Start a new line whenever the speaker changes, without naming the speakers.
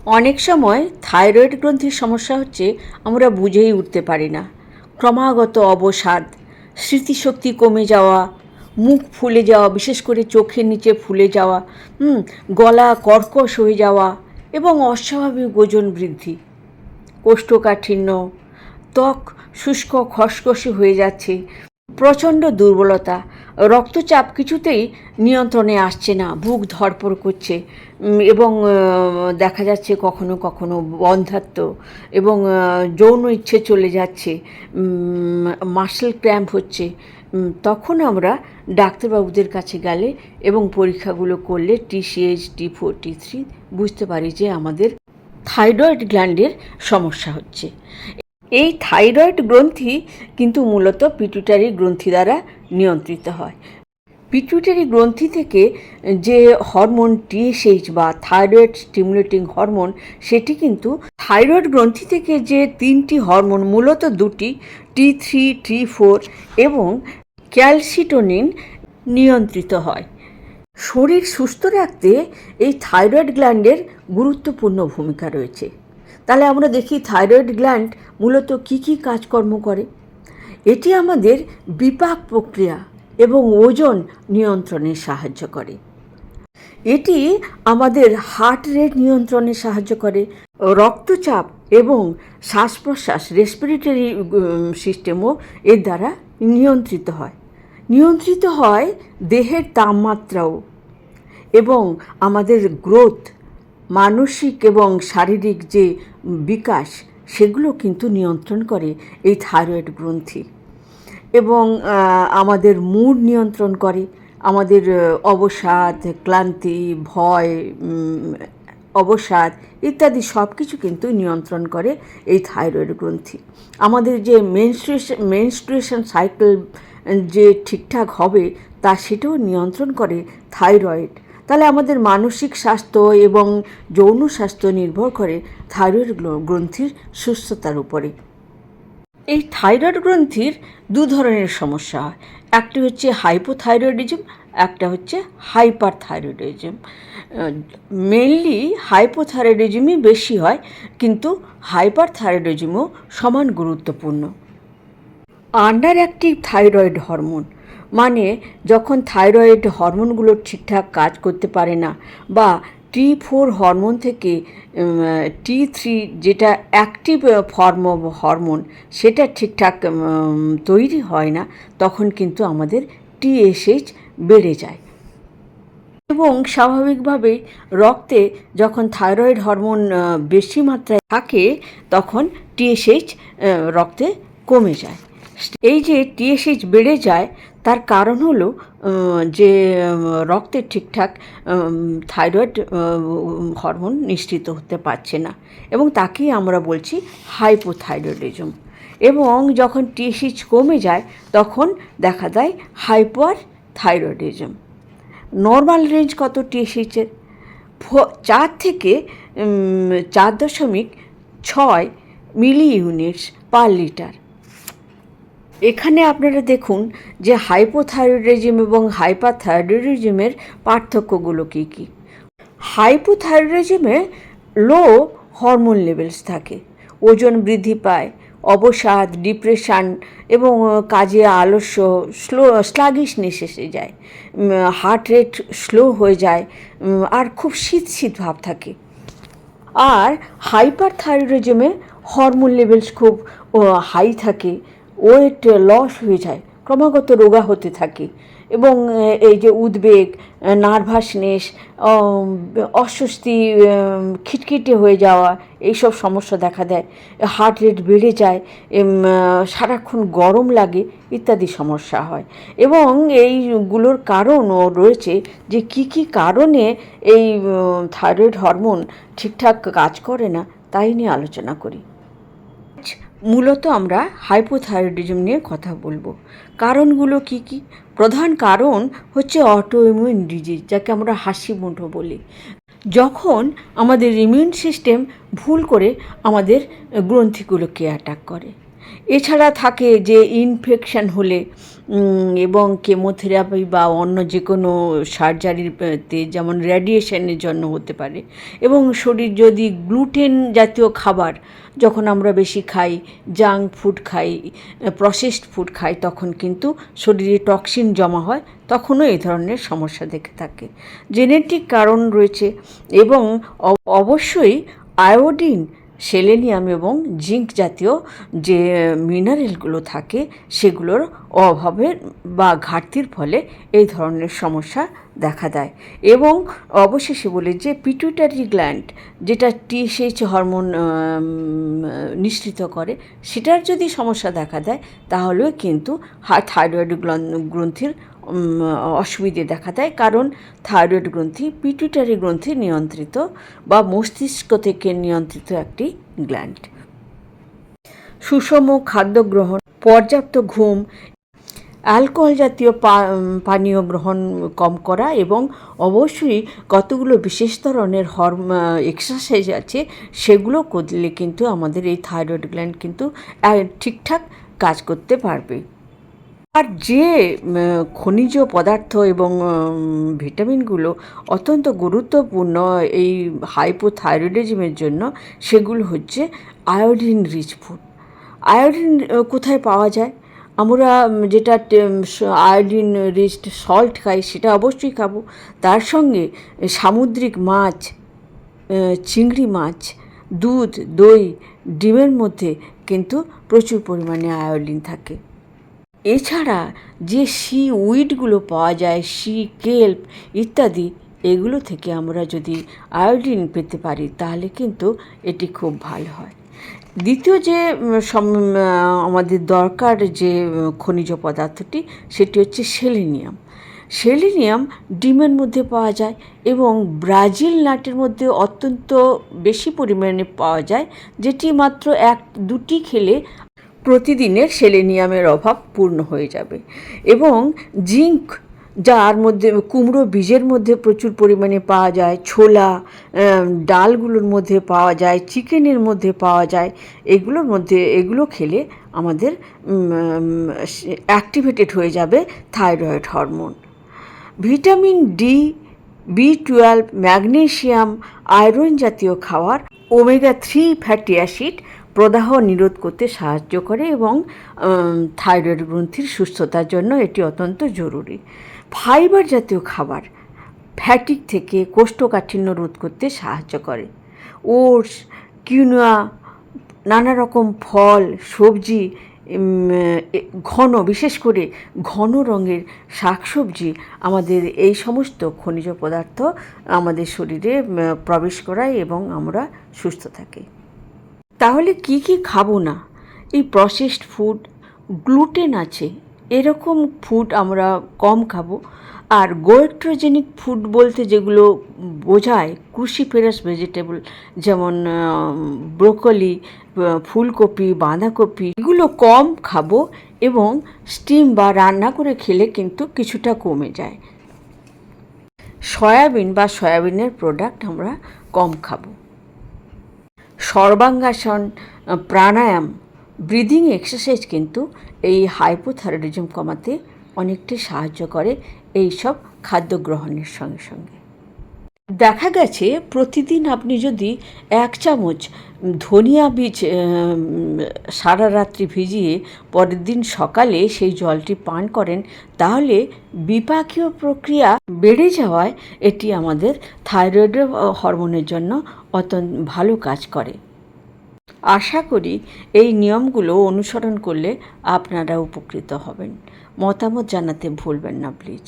অনেক সময় থাইরয়েড গ্রন্থির সমস্যা হচ্ছে আমরা বুঝেই উঠতে পারি না। ক্রমাগত অবসাদ, স্মৃতিশক্তি কমে যাওয়া, মুখ ফুলে যাওয়া, বিশেষ করে চোখের নিচে ফুলে যাওয়া, গলা কর্কশ হয়ে যাওয়া এবং অস্বাভাবিক ওজন বৃদ্ধি, কোষ্ঠকাঠিন্য, ত্বক শুষ্ক খসখসে হয়ে যাচ্ছে, প্রচণ্ড দুর্বলতা, রক্তচাপ কিছুতেই নিয়ন্ত্রণে আসছে না, বুক ধড়ফড় করছে এবং দেখা যাচ্ছে কখনো কখনো বন্ধ্যাত্ব এবং যৌন ইচ্ছে চলে যাচ্ছে, মাসল ক্র্যাম্প হচ্ছে। তখন আমরা ডাক্তারবাবুদের কাছে গেলে এবং পরীক্ষাগুলো করলে TSH, T4, T3 বুঝতে পারি যে আমাদের থাইরয়েড গ্ল্যান্ডের সমস্যা হচ্ছে। এই থাইরয়েড গ্রন্থি কিন্তু মূলত পিটুইটারি গ্রন্থি দ্বারা নিয়ন্ত্রিত হয়। পিটুইটারি গ্রন্থি থেকে যে হরমোন TSH বা থাইরয়েড স্টিমুলেটিং হরমোন, সেটি কিন্তু থাইরয়েড গ্রন্থি থেকে যে 3টি হরমোন, মূলত 2টি T3, T4 এবং ক্যালসিটোনিন নিয়ন্ত্রিত হয়। শরীর সুস্থ রাখতে এই থাইরয়েড গ্ল্যান্ডের গুরুত্বপূর্ণ ভূমিকা রয়েছে। তাহলে আমরা দেখি থাইরয়েড গ্ল্যান্ড মূলত কী কী কাজকর্ম করে। এটি আমাদের বিপাক প্রক্রিয়া এবং ওজন নিয়ন্ত্রণে সাহায্য করে। এটি আমাদের হার্ট রেট নিয়ন্ত্রণে সাহায্য করে। রক্তচাপ এবং শ্বাস প্রশ্বাস, রেসপিরেটরি সিস্টেমও এর দ্বারা নিয়ন্ত্রিত হয় দেহের তাপমাত্রাও, এবং আমাদের গ্রোথ, মানসিক এবং শারীরিক যে বিকাশ, সেগুলো কিন্তু নিয়ন্ত্রণ করে এই থাইরয়েড গ্রন্থি। এবং আমাদের মুড নিয়ন্ত্রণ করে, আমাদের অবসাদ, ক্লান্তি, ভয়, অবসাদ ইত্যাদি সব কিছু কিন্তু নিয়ন্ত্রণ করে এই থাইরয়েড গ্রন্থি। আমাদের যে মেনস্ট্রুয়েশন সাইকেল যে ঠিকঠাক হবে তা সেটাও নিয়ন্ত্রণ করে থাইরয়েড। তাহলে আমাদের মানসিক স্বাস্থ্য এবং যৌন স্বাস্থ্য নির্ভর করে থাইরয়েড গ্রন্থির সুস্থতার উপরে। এই থাইরয়েড গ্রন্থির 2 ধরনের সমস্যা হয়। একটি হচ্ছে হাইপোথাইরয়েডিজম, একটা হচ্ছে হাইপারথাইরয়েডিজম। মেইনলি হাইপোথাইরয়েডিজমই বেশি হয়, কিন্তু হাইপারথাইরয়েডিজমও সমান গুরুত্বপূর্ণ। আন্ডার অ্যাক্টিভ থাইরয়েড হরমোন মানে যখন থাইরয়েড হরমোনগুলো ঠিকঠাক কাজ করতে পারে না, বা T4 হরমোন থেকে T3 যেটা অ্যাক্টিভ ফর্ম অফ হরমোন সেটা ঠিকঠাক তৈরি হয় না, তখন কিন্তু আমাদের TSH বেড়ে যায়। এবং স্বাভাবিকভাবেই রক্তে যখন থাইরয়েড হরমোন বেশি মাত্রায় থাকে তখন TSH রক্তে কমে যায়। এই যে TSH বেড়ে যায় তার কারণ হলো যে রক্তে ঠিকঠাক থাইরয়েড হরমোন নিঃসৃত হতে পারছে না, এবং তাকেই আমরা বলছি হাইপোথাইরয়েডিজম। এবং যখন TSH কমে যায় তখন দেখা দেয় হাইপারথাইরয়েডিজম। নর্মাল রেঞ্জ কত TSH-এর? 4 থেকে 4.6 মিলি ইউনিটস পার লিটার। এখানে আপনারা দেখুন যে হাইপোথাইরয়েডিজম এবং হাইপারথাইরয়েডিজমের পার্থক্যগুলো কী কী। হাইপোথাইরয়েডিজমে লো হরমোন লেভেলস থাকে, ওজন বৃদ্ধি পায়, অবসাদ, ডিপ্রেশন এবং কাজে আলস্য, স্লাগিশনেস এসে যায়, হার্ট রেট স্লো হয়ে যায়, আর খুব শীত ভাব থাকে। আর হাইপারথাইরয়েডিজমে হরমোন লেভেলস খুব হাই থাকে, ওয়েট লস হয়ে যায়, ক্রমাগত রোগা হতে থাকে, এবং এই যে উদ্বেগ, নার্ভাসনেস, অস্বস্তি, খিটখিটে হয়ে যাওয়া, এইসব সমস্যা দেখা দেয়। হার্ট রেট বেড়ে যায়, সারাক্ষণ গরম লাগে ইত্যাদি সমস্যা হয়। এবং এইগুলোর কারণও রয়েছে যে কী কী কারণে এই থাইরয়েড হরমোন ঠিকঠাক কাজ করে না তাই নিয়ে আলোচনা করি। মূলত আমরা হাইপোথাইরয়েডিজম নিয়ে কথা বলবো। কারণগুলো কি কি? প্রধান কারণ হচ্ছে অটোইমিউন ডিজিজ, যাকে আমরা হাসিমুখো বলি। যখন আমাদের ইমিউন সিস্টেম ভুল করে আমাদের গ্রন্থিগুলোকে অ্যাটাক করে। এছাড়া থাকে যে ইনফেকশন হলে এবং কেমোথেরাপি বা অন্য যে কোনো সার্জারিতে যেমন রেডিয়েশনের জন্য হতে পারে। এবং শরীর যদি গ্লুটেন জাতীয় খাবার যখন আমরা বেশি খাই, জাঙ্ক ফুড খাই, প্রসেসড ফুড খাই, তখন কিন্তু শরীরে টক্সিন জমা হয়, তখনও এই ধরনের সমস্যা দেখে থাকে। জেনেটিক কারণ রয়েছে এবং অবশ্যই আয়োডিন, সেলেনিয়াম এবং জিঙ্ক জাতীয় যে মিনারেলগুলো থাকে সেগুলোর অভাবের বা ঘাটতির ফলে এই ধরনের সমস্যা দেখা দেয়। এবং অবশেষে বলি যে পিটুইটারি গ্ল্যান্ড, যেটা টিএসএইচ হরমোন নিঃসৃত করে, সেটার যদি সমস্যা দেখা দেয় তাহলেও কিন্তু থাইরয়েড গ্রন্থির অসুবিধে দেখা দেয়। কারণ থাইরয়েড গ্রন্থি পিটুইটারি গ্রন্থি নিয়ন্ত্রিত বা মস্তিষ্ক থেকে নিয়ন্ত্রিত একটি গ্ল্যান্ড। সুষম খাদ্য গ্রহণ, পর্যাপ্ত ঘুম, অ্যালকোহল জাতীয় পানীয় গ্রহণ কম করা এবং অবশ্যই কতগুলো বিশেষ ধরনের এক্সারসাইজ আছে, সেগুলো করলে কিন্তু আমাদের এই থাইরয়েড গ্ল্যান্ড কিন্তু ঠিকঠাক কাজ করতে পারবে। আর যে খনিজ পদার্থ এবং ভিটামিনগুলো অত্যন্ত গুরুত্বপূর্ণ এই হাইপোথাইরয়েডিজমের জন্য, সেগুলো হচ্ছে আয়োডিন রিচ ফুড। আয়োডিন কোথায় পাওয়া যায়? আমরা যেটা আয়োডিন রিচ সল্ট খাই সেটা অবশ্যই খাবো। তার সঙ্গে সামুদ্রিক মাছ, চিংড়ি মাছ, দুধ, দই, ডিমের মধ্যে কিন্তু প্রচুর পরিমাণে আয়োডিন থাকে। এছাড়া যে সি উইডগুলো পাওয়া যায়, সি কেল্প ইত্যাদি, এগুলো থেকে আমরা যদি আয়োডিন পেতে পারি তাহলে কিন্তু এটি খুব ভালো হয়। দ্বিতীয় যে আমাদের দরকার যে খনিজ পদার্থটি, সেটি হচ্ছে সেলেনিয়াম। সেলেনিয়াম ডিমের মধ্যে পাওয়া যায় এবং ব্রাজিল নাটের মধ্যে অত্যন্ত বেশি পরিমাণে পাওয়া যায়, যেটি মাত্র 1-2টি খেলে প্রতিদিনের সেলেনিয়ামের অভাব পূর্ণ হয়ে যাবে। এবং জিঙ্ক, যার মধ্যে কুমড়ো বীজের মধ্যে প্রচুর পরিমাণে পাওয়া যায়, ছোলা, ডালগুলোর মধ্যে পাওয়া যায়, চিকেনের মধ্যে পাওয়া যায়, এগুলো খেলে আমাদের অ্যাক্টিভেটেড হয়ে যাবে thyroid hormone. Vitamin D, B12, magnesium, iron জাতীয় খাবার, ওমেগা-3 ফ্যাটি অ্যাসিড প্রদাহ নিরোধ করতে সাহায্য করে এবং থাইরয়েড গ্রন্থির সুস্থতার জন্য এটি অত্যন্ত জরুরি। ফাইবার জাতীয় খাবার ফ্যাটিক থেকে কোষ্ঠকাঠিন্য রোধ করতে সাহায্য করে। ওটস, কিনোয়া, নানা রকম ফল, সবজি, বিশেষ করে ঘন রঙের শাকসবজি আমাদের এই সমস্ত খনিজ পদার্থ আমাদের শরীরে প্রবেশ করায় এবং আমরা সুস্থ থাকি। তাহলে কি কি খাবো না? এই প্রসেসড ফুড, গ্লুটেন আছে, এরকম ফুড আমরা কম খাবো। আর গোয়েট্রোজেনিক ফুড বলতে যেগুলো বোঝায় ক্রুসিফেরাস ভেজিটেবল, যেমন ব্রোকলি, ফুলকপি, বাঁধাকপি, এগুলো কম খাবো এবং স্টিম বা রান্না করে খেলে কিন্তু কিছুটা কমে যায়। সয়াবিন বা সয়াবিনের প্রোডাক্ট আমরা কম খাবো। সর্বাঙ্গাসন, প্রাণায়াম, ব্রিদিং এক্সারসাইজ কিন্তু এই হাইপোথাইরয়েডিজম কমাতে অনেকটাই সাহায্য করে এই সব খাদ্য গ্রহণের সঙ্গে সঙ্গে। দেখা গেছে প্রতিদিন আপনি যদি 1 চামচ ধনিয়া বীজ সারা রাত্রি ভিজিয়ে পরের দিন সকালে সেই জলটি পান করেন, তাহলে বিপাকীয় প্রক্রিয়া বেড়ে যাওয়ায় এটি আমাদের থাইরয়েড হরমোনের জন্য অত্যন্ত ভালো কাজ করে। আশা করি এই নিয়মগুলো অনুসরণ করলে আপনারা উপকৃত হবেন। মতামত জানাতে ভুলবেন না প্লিজ।